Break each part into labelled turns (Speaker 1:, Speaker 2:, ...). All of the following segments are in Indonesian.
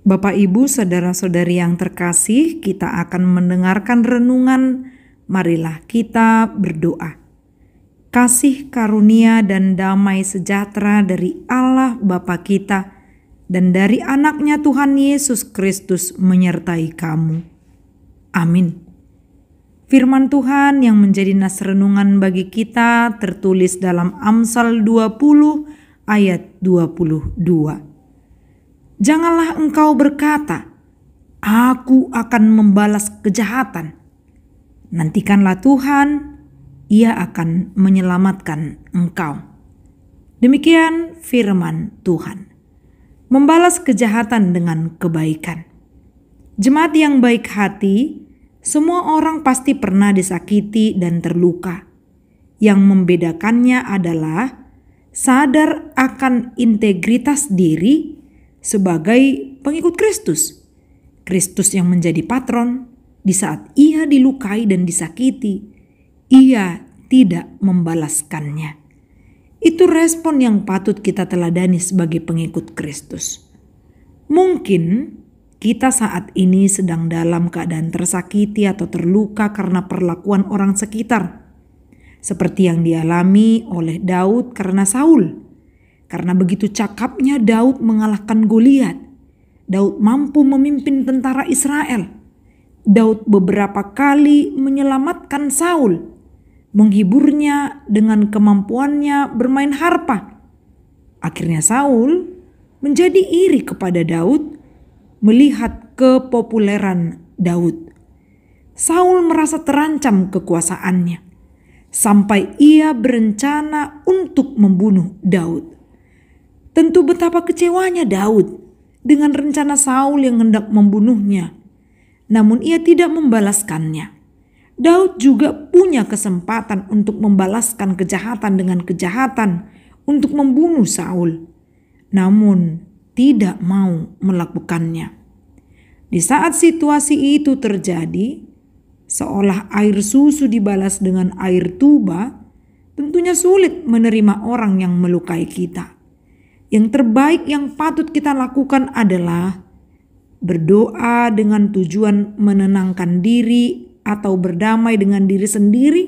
Speaker 1: Bapak, Ibu, saudara-saudari yang terkasih, kita akan mendengarkan renungan. Marilah kita berdoa. Kasih karunia dan damai sejahtera dari Allah Bapa kita dan dari anaknya Tuhan Yesus Kristus menyertai kamu. Amin. Firman Tuhan yang menjadi nas renungan bagi kita tertulis dalam Amsal 20 ayat 22. Janganlah engkau berkata, aku akan membalas kejahatan. Nantikanlah Tuhan, Ia akan menyelamatkan engkau. Demikian firman Tuhan. Membalas kejahatan dengan kebaikan. Jemaat yang baik hati, semua orang pasti pernah disakiti dan terluka. Yang membedakannya adalah sadar akan integritas diri sebagai pengikut Kristus. Kristus yang menjadi patron di saat ia dilukai dan disakiti, ia tidak membalaskannya. Itu respon yang patut kita teladani sebagai pengikut Kristus. Mungkin kita saat ini sedang dalam keadaan tersakiti atau terluka karena perlakuan orang sekitar, seperti yang dialami oleh Daud karena Saul. Karena begitu cakapnya Daud mengalahkan Goliat, Daud mampu memimpin tentara Israel. Daud beberapa kali menyelamatkan Saul, menghiburnya dengan kemampuannya bermain harpa. Akhirnya Saul menjadi iri kepada Daud melihat kepopuleran Daud. Saul merasa terancam kekuasaannya sampai ia berencana untuk membunuh Daud. Tentu betapa kecewanya Daud dengan rencana Saul yang hendak membunuhnya. Namun ia tidak membalaskannya. Daud juga punya kesempatan untuk membalaskan kejahatan dengan kejahatan untuk membunuh Saul. Namun tidak mau melakukannya. Di saat situasi itu terjadi, seolah air susu dibalas dengan air tuba, tentunya sulit menerima orang yang melukai kita. Yang terbaik yang patut kita lakukan adalah berdoa dengan tujuan menenangkan diri atau berdamai dengan diri sendiri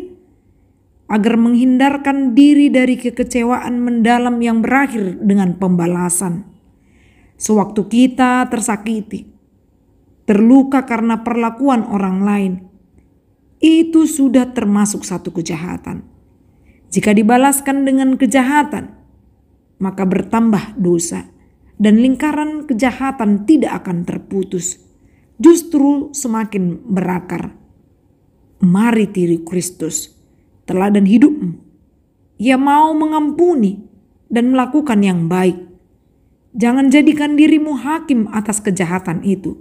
Speaker 1: agar menghindarkan diri dari kekecewaan mendalam yang berakhir dengan pembalasan. Sewaktu kita tersakiti, terluka karena perlakuan orang lain, itu sudah termasuk satu kejahatan. Jika dibalaskan dengan kejahatan, maka bertambah dosa dan lingkaran kejahatan tidak akan terputus, justru semakin berakar. Mari tiru Kristus, teladan hidupmu. Ia mau mengampuni dan melakukan yang baik. Jangan jadikan dirimu hakim atas kejahatan itu,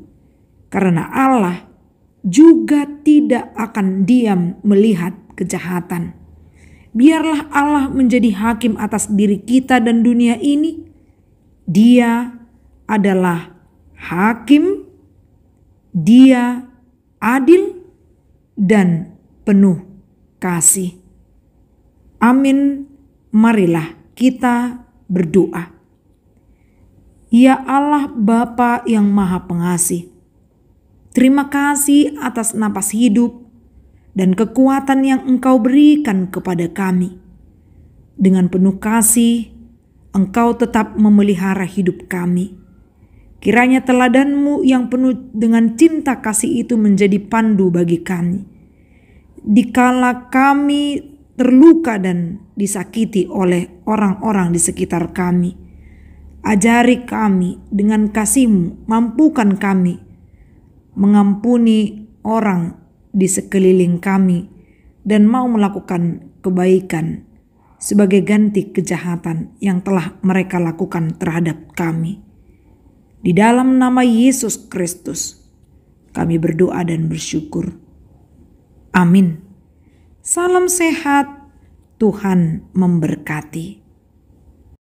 Speaker 1: karena Allah juga tidak akan diam melihat kejahatan. Biarlah Allah menjadi hakim atas diri kita dan dunia ini. Dia adalah hakim, Dia adil dan penuh kasih. Amin. Marilah kita berdoa. Ya Allah Bapa yang Maha Pengasih, terima kasih atas napas hidup dan kekuatan yang Engkau berikan kepada kami. Dengan penuh kasih, Engkau tetap memelihara hidup kami. Kiranya teladan-Mu yang penuh dengan cinta kasih itu menjadi pandu bagi kami. Dikala kami terluka dan disakiti oleh orang-orang di sekitar kami, ajari kami dengan kasih-Mu, mampukan kami mengampuni orang di sekeliling kami dan mau melakukan kebaikan sebagai ganti kejahatan yang telah mereka lakukan terhadap kami. Di dalam nama Yesus Kristus kami berdoa dan bersyukur. Amin. Salam sehat, Tuhan memberkati.